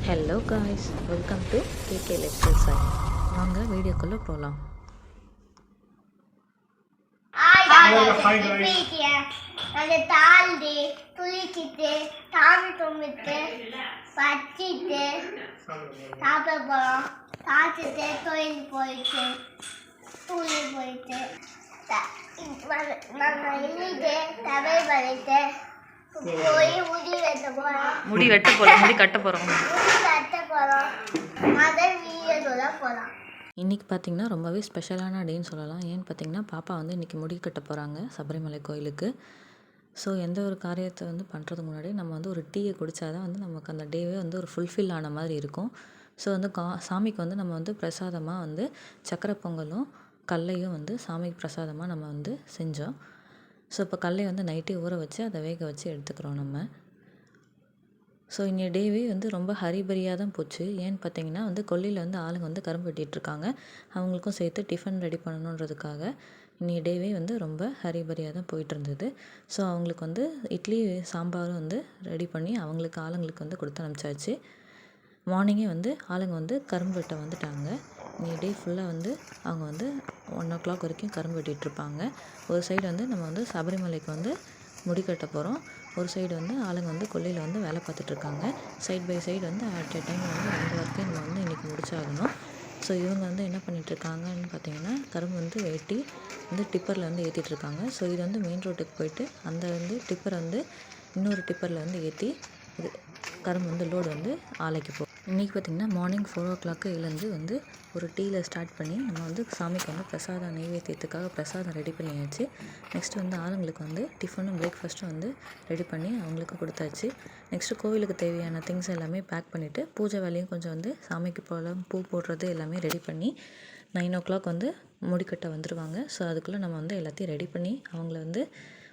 Hello guys, welcome to KK lifestyle Sai. வாங்க வீடியோக்குள்ளே போகலாம். தாண்டி துளிச்சிட்டு சாமி கும்பிட்டு பச்சிட்டு சாப்பிட போகிறோம். சாப்பிட்டுட்டு கோயில் போயிட்டு தூளி போயிட்டு நாங்கள் எழுதிட்டு தவை பண்ணிட்டு போய் முடி வெட்ட போகிறோம். முடி கட்ட போகிறோம். அதை வீடியோல போகலாம். இன்றைக்கி பார்த்திங்கன்னா ரொம்பவே ஸ்பெஷலான டேன்னு சொல்லலாம். ஏன்னு பார்த்திங்கன்னா பாப்பா இன்றைக்கி முடி கட்ட போகிறாங்க சபரிமலை கோயிலுக்கு. ஸோ எந்த ஒரு காரியத்தை பண்ணுறதுக்கு முன்னாடி நம்ம ஒரு டீயை குடித்தா தான் நமக்கு அந்த டேவே ஒரு ஃபுல்ஃபில் ஆன மாதிரி இருக்கும். ஸோ சாமிக்கு நம்ம பிரசாதமாக சக்கரை பொங்கலும் கடலையும் சாமிக்கு பிரசாதமாக நம்ம செஞ்சோம். ஸோ இப்போ கடலையை நைட்டே ஊற வச்சு அதை வேக வச்சு எடுத்துக்கிறோம் நம்ம. ஸோ இன்றைய டேவே ரொம்ப ஹரிபரியாக தான் போச்சு. ஏன்னு பார்த்தீங்கன்னா கொல்லையில் ஆளுங்க கரும்பு வெட்டிகிட்ருக்காங்க. அவங்களுக்கும் சேர்த்து டிஃபன் ரெடி பண்ணணுன்றதுக்காக இன்றைய டேவே ரொம்ப ஹரிபரியாக தான் போயிட்டு இருந்தது. ஸோ அவங்களுக்கு இட்லி சாம்பாரும் ரெடி பண்ணி அவங்களுக்கு ஆளுங்களுக்கு கொடுத்து அனுப்பிச்சாச்சு. மார்னிங்கே ஆளுங்க கரும்பு வெட்ட வந்துட்டாங்க. இன்றைய டே ஃபுல்லாக அவங்க 1 o'clock வரைக்கும் கரும்பு வெட்டிகிட்ருப்பாங்க. ஒரு சைடு நம்ம சபரிமலைக்கு முடி கட்ட போகிறோம். ஒரு சைடு ஆளுங்க கொல்லையில் வேலை பார்த்துட்ருக்காங்க. Side by side at a time 2 ஒர்க்கையும் நம்ம இன்றைக்கி முடிச்சாகணும். ஸோ இவங்க என்ன பண்ணிகிட்ருக்காங்கன்னு பார்த்தீங்கன்னா கரும்பு வெட்டி டிப்பரில் ஏற்றிட்டுருக்காங்க. ஸோ இது மெயின் ரோட்டுக்கு போயிட்டு அந்த டிப்பரை இன்னொரு டிப்பரில் ஏற்றி இது கரும்பு லோடு ஆலைக்கு போகும். இன்றைக்கி பார்த்திங்கன்னா மார்னிங் 4 o'clock எழுந்து ஒரு டீயில் ஸ்டார்ட் பண்ணி நம்ம சாமிக்கு பிரசாதம் நெய்வேத்தியத்துக்காக பிரசாதம் ரெடி பண்ணியாச்சு. நெக்ஸ்ட்டு ஆளுங்களுக்கு டிஃபனும் பிரேக்ஃபாஸ்ட்டும் ரெடி பண்ணி அவங்களுக்கு கொடுத்தாச்சு. நெக்ஸ்ட்டு கோவிலுக்கு தேவையான திங்ஸ் எல்லாமே பேக் பண்ணிவிட்டு பூஜை வேலையும் கொஞ்சம் சாமிக்கு போகலாம், பூ போடுறது எல்லாமே ரெடி பண்ணி 9 o'clock முடிக்கட்ட வந்துடுவாங்க. ஸோ அதுக்குள்ளே நம்ம எல்லாத்தையும் ரெடி பண்ணி அவங்கள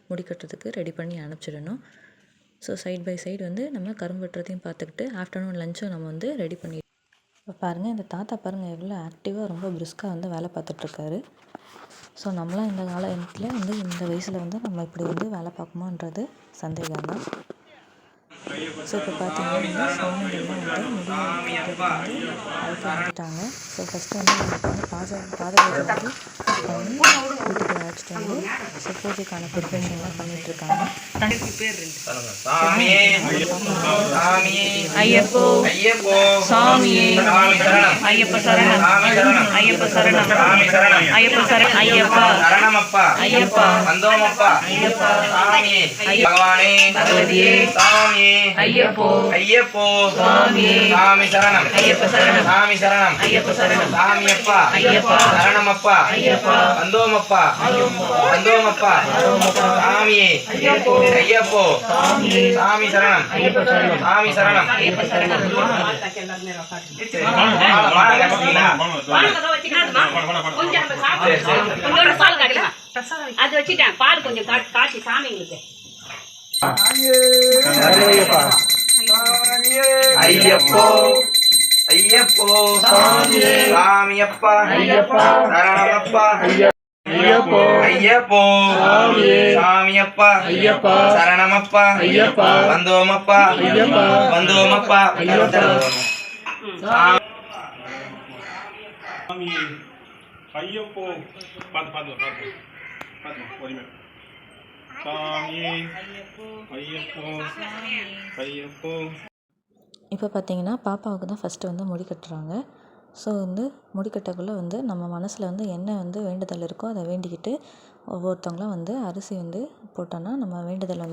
முடிக்கட்டுறதுக்கு ரெடி பண்ணி அனுப்பிச்சிடணும். ஸோ சைட் பை சைடு நம்ம கரும்பு வெட்டுறதையும் பார்த்துக்கிட்டு ஆஃப்டர்நூன் லஞ்சும் நம்ம ரெடி பண்ணி. இப்போ பாருங்கள், இந்த தாத்தா பாருங்கள் எவ்வளோ ஆக்டிவாக ரொம்ப பிரிஸ்காக வேலை பார்த்துட்ருக்காரு. ஸோ நம்மளாம் இந்த காலத்தில் இந்த வயசில் நம்ம இப்படி வேலை பார்ப்போமான்றது சந்தேகம் தான். ஸோ இப்போ பார்த்தீங்கன்னா சாமிகள்லாம் முடிவு அதுக்கு வந்துட்டாங்க. ஸோ ஃபஸ்ட்டு நமக்கு பாத பூஜை பண்ணி வீட்டுக்கு அழைச்சிட்டு ஸோ பூஜைக்கான ப்ரிப்பரேஷன்லாம் பண்ணிகிட்ருக்காங்க. ஐயப்போ சாமியே ஐயப்ப சரணம் ஐயப்ப சரணம் ஐயப்ப சரணம் ஐயப்பா சரணமப்பா ஐயப்பா வந்தோமப்பா ஐயப்பா சாமியே பகவானே பகவதியே சாமியே ஐயப்போ ஐயப்போ சாமியே சாமி சரணம் ஐயப்ப சரணம் சாமி சரணம் ஐயப்ப சரணம் சாமியப்பா ஐயப்பா சரணமப்பா ஐயப்பா வந்தோமப்பா வந்தோமப்பா சாமியே ஐயப்போ ஐயப்போ சாமி சரணம் ஐயப்ப சரணம் சாமி சரணம் ஐயப்ப சரணம் அது வச்சுட்டேன். பால் கொஞ்சம் காட்சி சாமிங்களுக்கு. ஐயப்போ ஐயப்போ சாமியப்பா ஐயப்பா சரணமப்பா ஐயப்போ ஐயப்போ சாமியப்பா ஐயப்பா சரணமப்பா ஐயப்பா வந்தோமப்பா ஐயப்பா வந்தோமப்பா ஐயப்போ இப்போ பார்த்தீங்கன்னா பாப்பாவுக்கு தான் ஃபஸ்ட்டு முடி கட்டுறாங்க. ஸோ முடிக்கட்டக்குள்ளே நம்ம மனசில் என்ன வேண்டுதல் இருக்கோ அதை வேண்டிக்கிட்டு ஒவ்வொருத்தவங்களும் அரிசி போட்டோன்னா நம்ம வேண்டுதல்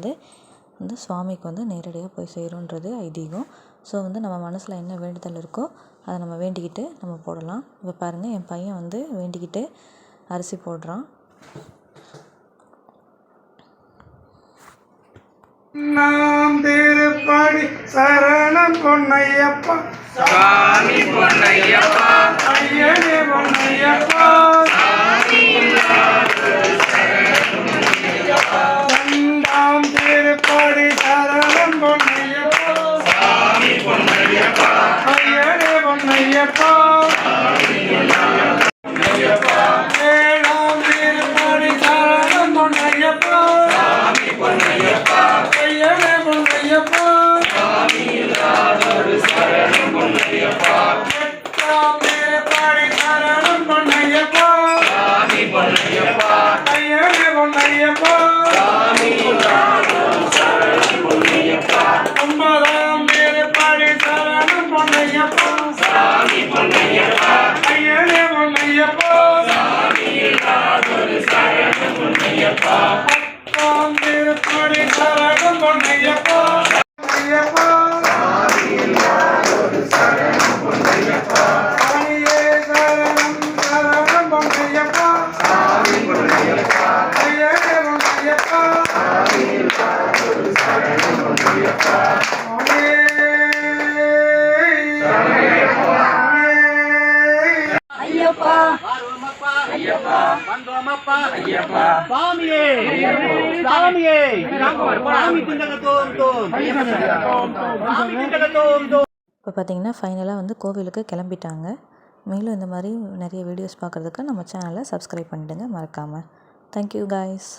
சுவாமிக்கு நேரடியாக போய் சேரும்ன்றது ஐதீகம். ஸோ நம்ம மனசில் என்ன வேண்டுதல் இருக்கோ அதை நம்ம வேண்டிக்கிட்டு நம்ம போடலாம். இப்போ பாருங்கள், என் பையன் வேண்டிக்கிட்டு அரிசி போடுறான். நாம் திருப்படி சரணம் பொன்னையப்பா சாமி பொன்னையப்பா ஐயனே பொன்னையப்பா இரண்டாம் திருப்படி சரணம் பொன்னையப்பா சாமி பொன்னையப்பா ஐயனே பொன்னையப்பா ஏழாம் திருப்படி சரணம் பொன்னையப்பா ஐயனே பொன்னையப்பா சாமி இல்லாத ஒரு சரணம் பொன்னையப்பா ஒன்பதாம் திருப்படி சரணம் பொன்னையப்பா ஐயனே பொன்னையப்பா பத்தாம் திருப்படி சரணம் பொன்னையப்பா ஐயப்பா ஐயே சரணம் சரணம் பொன்னையப்பா ஐயனே பொன்னையப்பா வந்தோமப்பா சாமியே சாமியே சாமி திண்டகத்தோம் சாமி திண்டகத்தோம் இப்போ பார்த்தீங்கன்னா ஃபைனலாக வந்து கோவிலுக்கு கிளம்பிட்டாங்க. மேலும் இந்த மாதிரி நிறைய வீடியோஸ் பார்க்குறதுக்கு நம்ம சேனலை சப்ஸ்கிரைப் பண்ணிவிடுங்க மறக்காமல். Thank you guys.